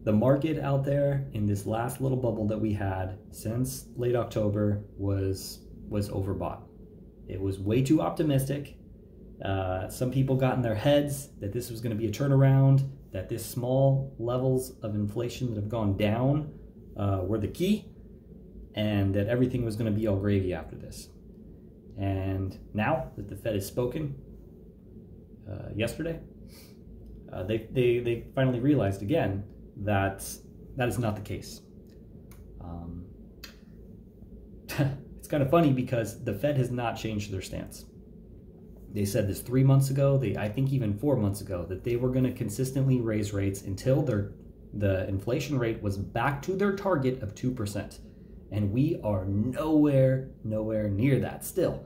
The market out there in this last little bubble that we had since late October was overbought. It was way too optimistic. Some people got in their heads that this was going to be a turnaround, that this small levels of inflation that have gone down were the key, and that everything was going to be all gravy after this. And now that the Fed has spoken yesterday, they finally realized again that that is not the case. It's kind of funny because the Fed has not changed their stance. They said this 3 months ago, I think even 4 months ago, that they were going to consistently raise rates until the inflation rate was back to their target of 2%. And we are nowhere near that still.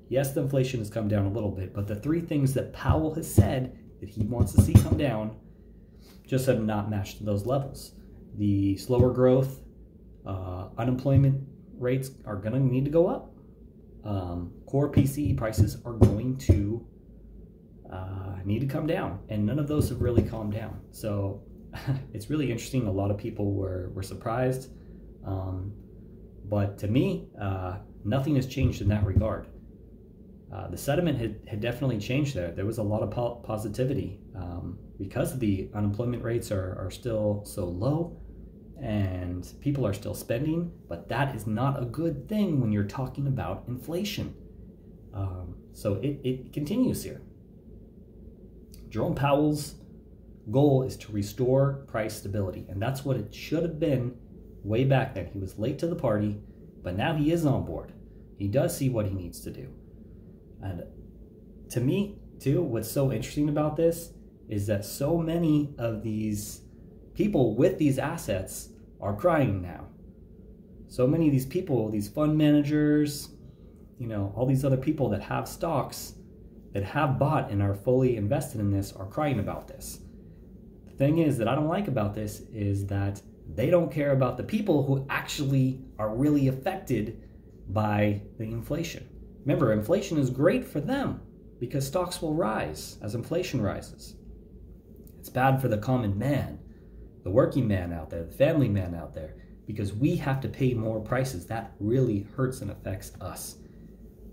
Yes, the inflation has come down a little bit, but the three things that Powell has said that he wants to see come down just have not matched those levels. The slower growth, unemployment rates are going to need to go up. Core PCE prices are going to need to come down, and none of those have really calmed down. So it's really interesting. A lot of people were surprised, but to me, nothing has changed in that regard. The sentiment had definitely changed there. There was a lot of positivity because the unemployment rates are still so low and people are still spending, but that is not a good thing when you're talking about inflation. So it continues here. Jerome Powell's goal is to restore price stability, and that's what it should have been way back then. He was late to the party, but now he is on board. He does see what he needs to do. And to me, too, what's so interesting about this is that so many of these people with these assets are crying now. So many of these people, these fund managers, all these other people that have stocks, that have bought and are fully invested in this, are crying about this. The thing is that I don't like about this is that they don't care about the people who actually are really affected by the inflation. Remember, inflation is great for them because stocks will rise as inflation rises. It's bad for the common man, the working man out there, the family man out there, because we have to pay more prices. That really hurts and affects us.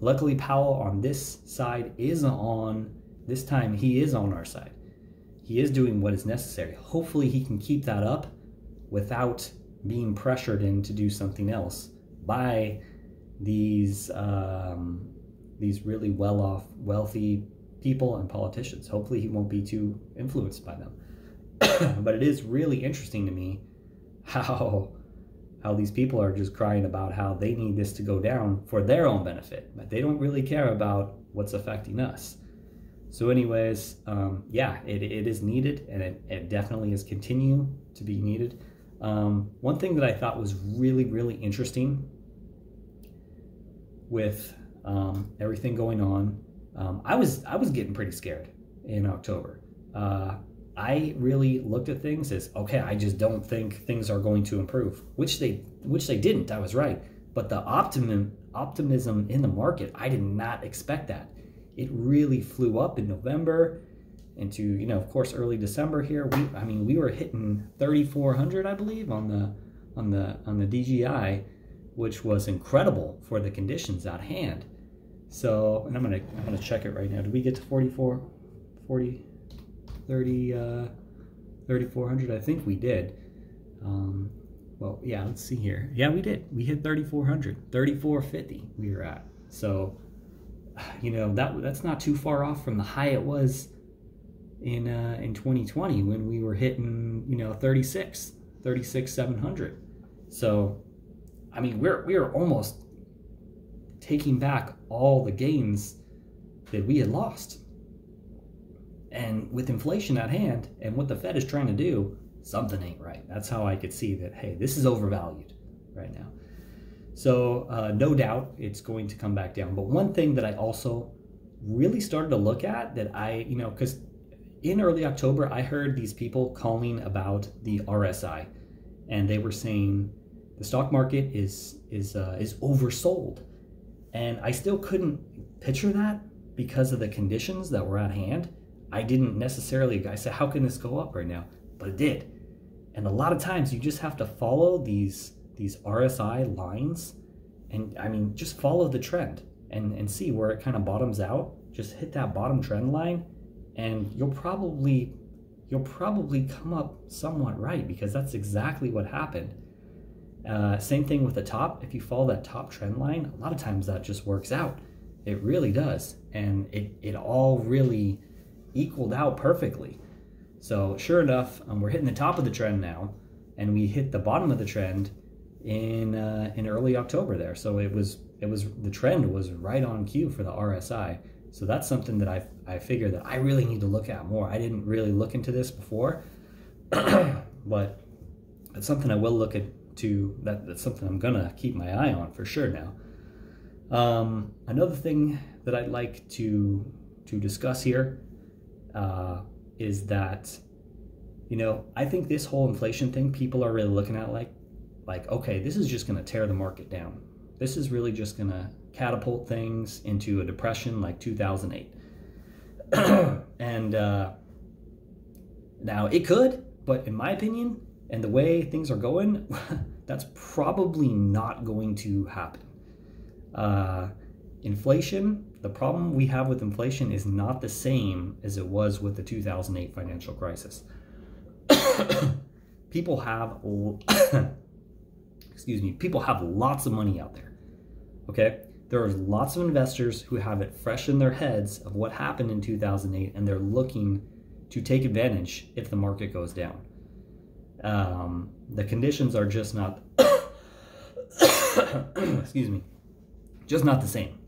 Luckily, Powell on this side is on, this time he is on our side. He is doing what is necessary. Hopefully he can keep that up without being pressured in to do something else by these really well-off, wealthy people and politicians. Hopefully he won't be too influenced by them. But it is really interesting to me how these people are just crying about how they need this to go down for their own benefit, but they don't really care about what's affecting us. So anyways, yeah, it is needed, and it definitely is continue to be needed. One thing that I thought was really interesting with everything going on, I was getting pretty scared in October. I really looked at things as, okay, I just don't think things are going to improve, which they didn't. I was right, but the optimism in the market, I did not expect that. It really flew up in November into, of course, early December here. We were hitting 3,400, I believe, on the DJI, which was incredible for the conditions at hand. So, and I'm gonna check it right now. Did we get to 3,400? I think we did. Well, yeah, let's see here. Yeah, we did. We hit 3,400, 3,450 we were at. So, that's not too far off from the high it was in 2020 when we were hitting, 36,700. So, we are almost taking back all the gains that we had lost. And with inflation at hand and what the Fed is trying to do, something ain't right. That's how I could see that, hey, this is overvalued right now. So no doubt it's going to come back down. But one thing that I also really started to look at that because in early October, I heard these people calling about the RSI, and they were saying the stock market is oversold. And I still couldn't picture that because of the conditions that were at hand. I didn't necessarily, I said, how can this go up right now? But it did. And a lot of times you just have to follow these RSI lines, and I mean, just follow the trend and see where it kind of bottoms out. Just hit that bottom trend line, and you'll probably come up somewhat right, because that's exactly what happened. Same thing with the top. If you follow that top trend line, a lot of times that just works out. It really does. And it all really equaled out perfectly. So sure enough, we're hitting the top of the trend now, and we hit the bottom of the trend in early October there. So the trend was right on cue for the RSI. So that's something that I figured that I really need to look at more. I didn't really look into this before, but it's something I will look at too. That's something I'm gonna keep my eye on for sure now. Another thing that I'd like to discuss here is that, I think this whole inflation thing, people are really looking at like, okay, this is just gonna tear the market down. This is really just gonna catapult things into a depression like 2008. And now it could, but in my opinion, and the way things are going, that's probably not going to happen. Inflation, the problem we have with inflation is not the same as it was with the 2008 financial crisis. People have, people have lots of money out there, okay? There are lots of investors who have it fresh in their heads of what happened in 2008, and they're looking to take advantage if the market goes down. The conditions are just not, just not the same.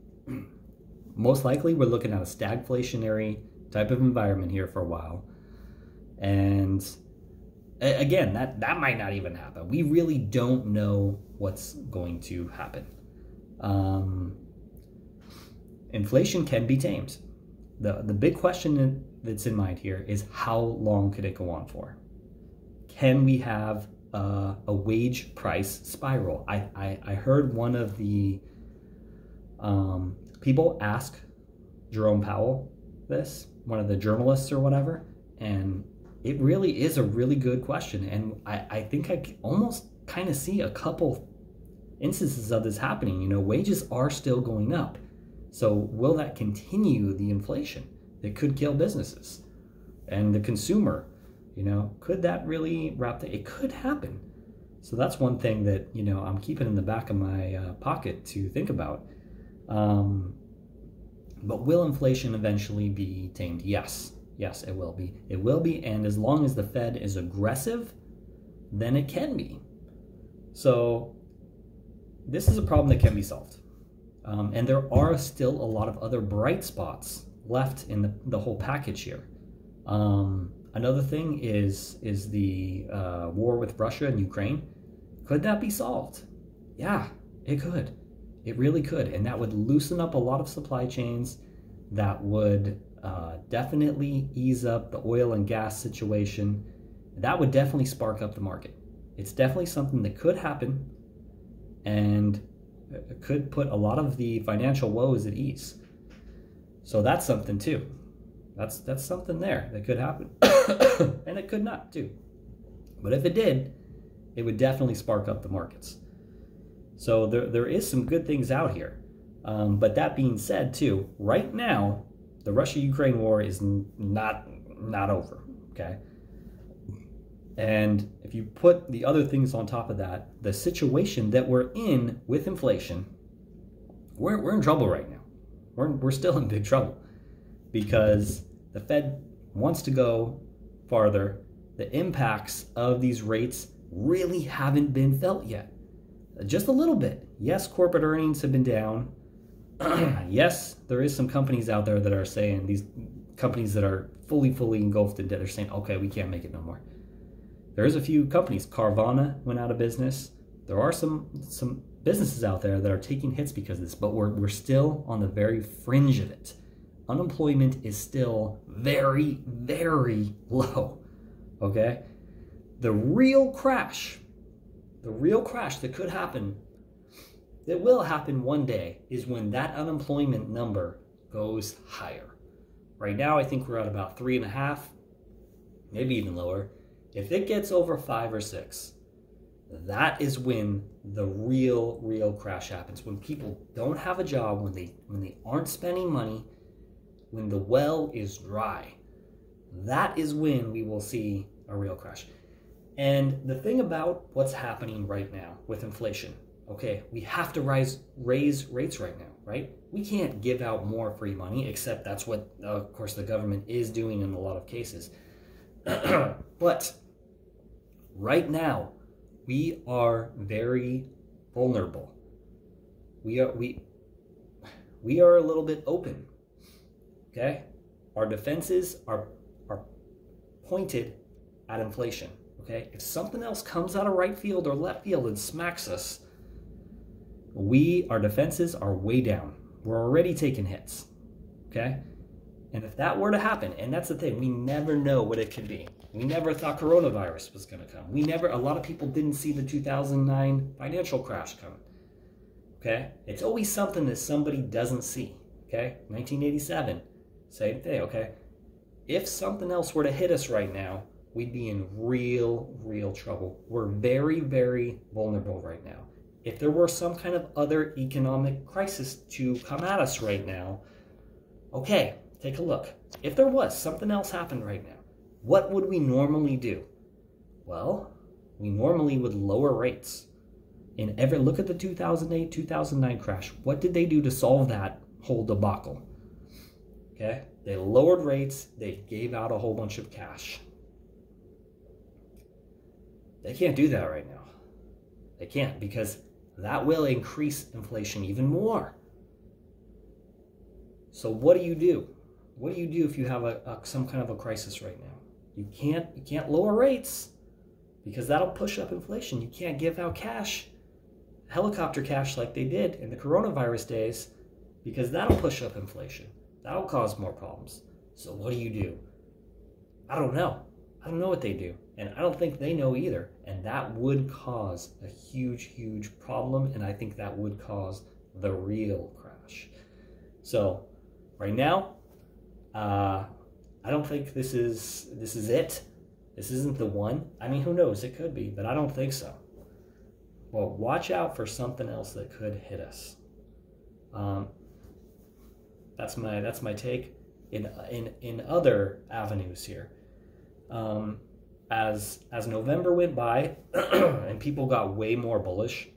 Most likely we're looking at a stagflationary type of environment here for a while. And again, that might not even happen. We really don't know what's going to happen. Inflation can be tamed. The big question that's in mind here is, how long could it go on for? Can we have a wage price spiral? I heard one of the people ask Jerome Powell this, one of the journalists or whatever, and it really is a really good question. And I think I almost kind of see a couple instances of this happening. Wages are still going up. So will that continue the inflation that could kill businesses and the consumer? Could that really it could happen. So that's one thing that, I'm keeping in the back of my pocket to think about. But will inflation eventually be tamed? Yes, it will be. It will be, and as long as the Fed is aggressive, then it can be. So this is a problem that can be solved. And there are still a lot of other bright spots left in the whole package here. Another thing is the war with Russia and Ukraine. Could that be solved? Yeah, it could. It really could. And that would loosen up a lot of supply chains. That would definitely ease up the oil and gas situation. That would definitely spark up the market. It's definitely something that could happen, and could put a lot of the financial woes at ease. So that's something too. That's something there that could happen. And it could not too. But if it did, it would definitely spark up the markets. So there is some good things out here. But that being said too, right now, the Russia-Ukraine war is not over, okay? And if you put the other things on top of that, the situation that we're in with inflation, we're in trouble right now. We're still in big trouble, because the Fed wants to go farther. The impacts of these rates really haven't been felt yet. Just a little bit. Yes, corporate earnings have been down. Yes, there is some companies out there that are saying, these companies that are fully engulfed in debt are saying, okay, we can't make it no more. There is a few companies. Carvana went out of business. There are some businesses out there that are taking hits because of this, but we're still on the very fringe of it. Unemployment is still very, very low, okay? The real crash that could happen, that will happen one day, is when that unemployment number goes higher. Right now, I think we're at about 3.5, maybe even lower. If it gets over 5 or 6, that is when the real crash happens. When people don't have a job, when they aren't spending money, when the well is dry, that is when we will see a real crash. And the thing about what's happening right now with inflation, okay, we have to raise rates right now, right? We can't give out more free money, except that's what, of course, the government is doing in a lot of cases. But right now, we are very vulnerable. We are a little bit open. Okay? Our defenses are pointed at inflation. Okay? If something else comes out of right field or left field and smacks us, our defenses are way down. We're already taking hits. Okay? And if that were to happen, and that's the thing, we never know what it could be. We never thought coronavirus was going to come. A lot of people didn't see the 2009 financial crash coming. Okay? It's always something that somebody doesn't see. Okay? 1987, same thing, okay? If something else were to hit us right now, we'd be in real trouble. We're very vulnerable right now. If there were some kind of other economic crisis to come at us right now, okay, take a look. If there was something else happened right now, what would we normally do? Well, we normally would lower rates. Look at the 2008, 2009 crash. What did they do to solve that whole debacle? Okay, they lowered rates. They gave out a whole bunch of cash. They can't do that right now. They can't, because that will increase inflation even more. So what do you do? What do you do if you have some kind of a crisis right now? You can't lower rates, because that'll push up inflation. You can't give out cash, helicopter cash like they did in the coronavirus days, because that'll push up inflation. That'll cause more problems. So what do? I don't know. I don't know what they do. And I don't think they know either. And that would cause a huge problem. And I think that would cause the real crash. So right now, I don't think this is it. This isn't the one. I mean, who knows? It could be, but I don't think so. Well, watch out for something else that could hit us. That's my take. In other avenues here, as November went by and people got way more bullish,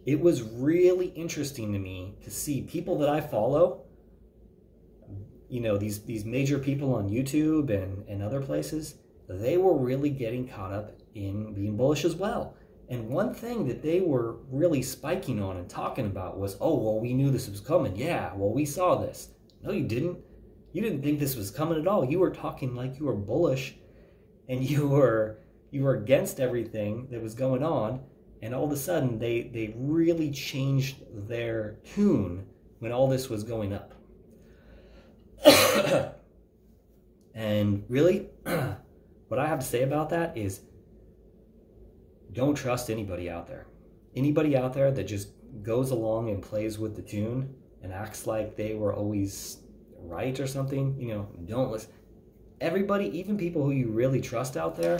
it was really interesting to me to see people that I follow. You know, these major people on YouTube and other places, they were really getting caught up in being bullish as well. And one thing that they were really spiking on and talking about was, oh, well, we knew this was coming. Yeah, well, we saw this. No, you didn't. You didn't think this was coming at all. You were talking like you were bullish, and you were against everything that was going on. And all of a sudden, they really changed their tune when all this was going up. And really, what I have to say about that is, don't trust anybody out there. Anybody out there that just goes along and plays with the tune and acts like they were always right or something, don't listen. Everybody, even people who you really trust out there,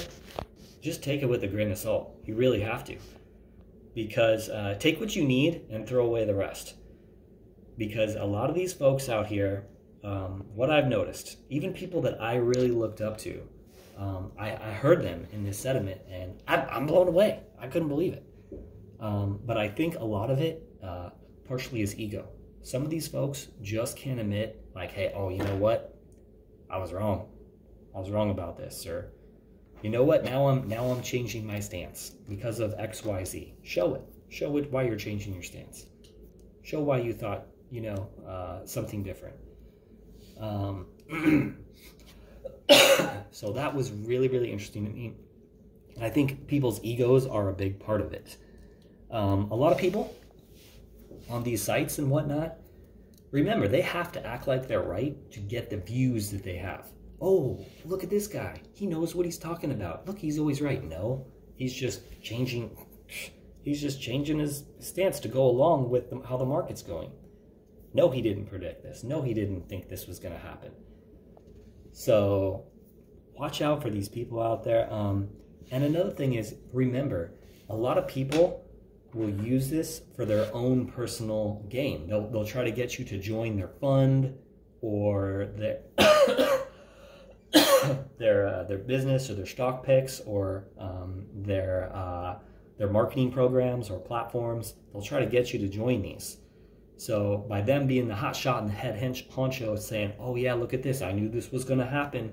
just take it with a grain of salt. You really have to. Because take what you need and throw away the rest. Because a lot of these folks out here, what I've noticed, even people that I really looked up to, I heard them in this sentiment, and I'm blown away. I couldn't believe it. But I think a lot of it partially is ego. Some of these folks just can't admit, like, hey, oh, you know what? I was wrong. I was wrong about this. Or, you know what? Now I'm changing my stance because of X, Y, Z. Show it. Show it why you're changing your stance. Show why you thought, something different. So that was really interesting to me. And I think people's egos are a big part of it. A lot of people on these sites and whatnot, remember, they have to act like they're right to get the views that they have. Oh, look at this guy. He knows what he's talking about. Look, he's always right. No, he's just changing his stance to go along with how the market's going. No, he didn't predict this. No, he didn't think this was going to happen. So watch out for these people out there. And another thing is, remember, a lot of people will use this for their own personal gain. They'll try to get you to join their fund or their their business or their stock picks or their marketing programs or platforms. They'll try to get you to join these. So by them being the hot shot and the head honcho saying, oh yeah, look at this, I knew this was going to happen,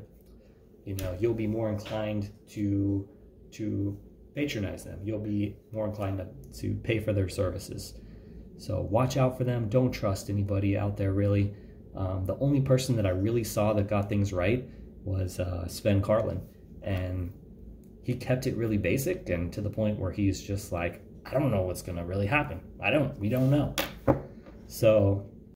you know, you'll be more inclined to patronize them. You'll be more inclined to pay for their services. So watch out for them. Don't trust anybody out there, really. The only person that I really saw that got things right was Sven Carlin. And he kept it really basic and to the point where he's just like, I don't know what's going to really happen. We don't know. So